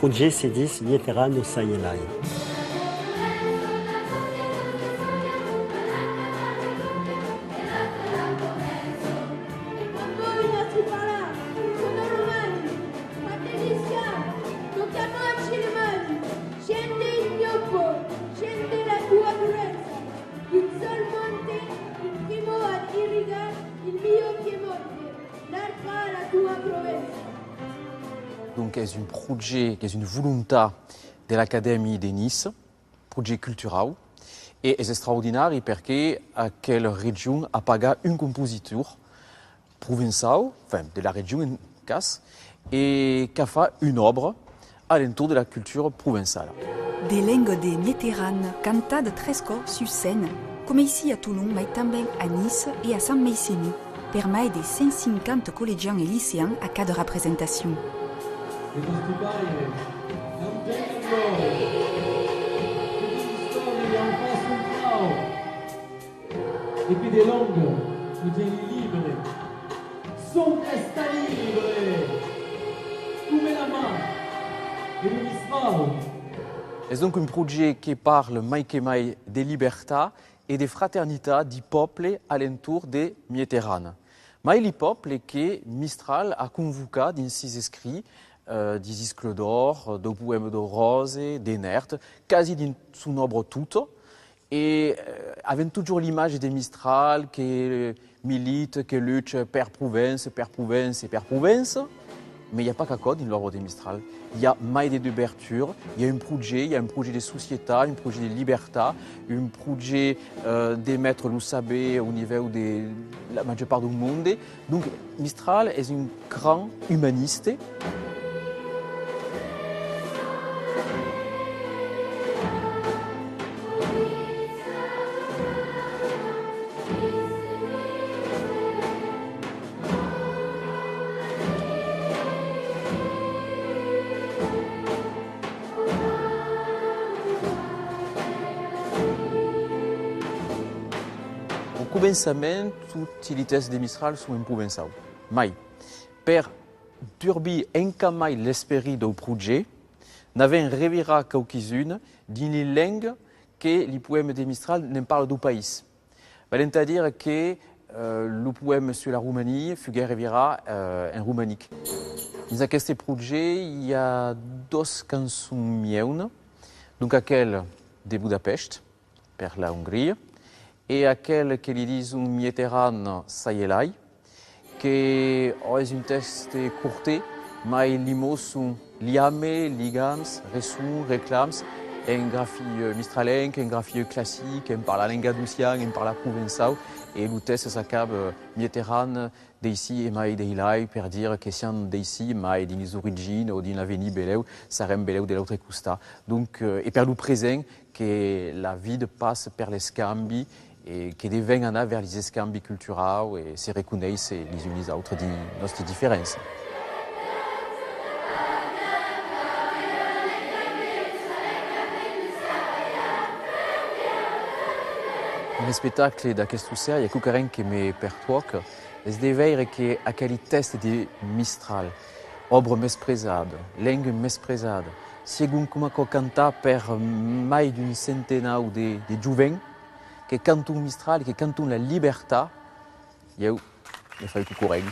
projet se dit Mieterano Sayelai. Donc, è un projet, è una volontà dell'Accademia di Nice, projet culturel, e è straordinario perché quella regione ha pagato un compositor provençal, enfin, della regione in cas, e che fa un'opera all'intorno della cultura provençale. Des langues des Météranes cantada tres corps sur scène, comme ici à Toulon, mais também à Nice et à Saint-Maïsény, per mai de 150 collégiens et lycéens à cada représentation. E qui des langues, nous tieni libere, son resta libre, come la main, e l'unisfao. È donc un projet che parle mai che mai di libertà e di fraternità di popoli all'intorno de Mieterane. Ma i popoli che Mistral ha convocato in ses escrits di Isclodor, do poema de Rose, de Nert, quasi din son œuvre toute, et avec toujours l'image de Mistral qui milite, qui lutte per Provence, per Provence et per Provence. Mais il n'y a pas qu'à code dans l'œuvre de Mistral. Il y a mai d'ouverture, il y a un projet de société, un projet de liberté, un projet de mettre le saber au niveau de la majeure part du monde. Donc Mistral est un grand humaniste. Au començament, toutes les thèses de Mistral sont en provençal. Mais, per durbi enca mai l'esprit du projet, n'avons revira quelques-unes d'une langue que les poèmes de Mistral ne parlent du pays. C'est-à-dire que le poème sur la Roumanie fut revira en roumanique. Dans ce projet, il y a deux chansons miennes, donc aquelle de Budapest, per la Hongrie, et aquel que li disent un Mieteran Sayelai, que est un texte courté, mais les mots sont liame, ligams, resum, reclams, en graphie mistralenque, en graphie classique, en parla langaducian, en parla provençal, et le texte s'accabe Mieteran d'ici et mai d'Ilai, per dire que si on d'ici, mai d'une origine ou d'une avenue beleu, sarem beleu de l'autre costa. Donc, et per le présent, que la vie passe per les scambi, et qui devient anar vers les escambi culturels et se reconnaissent les uns les autres de nos différences. Un spectacle d'aquesta sera, il y a quelqu'un qui me pertoque, es de veure que aquell test de Mistral, obra mespresada, langue mespresada, segon com a cantar per mai d'un centenar de jovens, que cantam Mistral, que cantam la libertà, eu faig que corrent.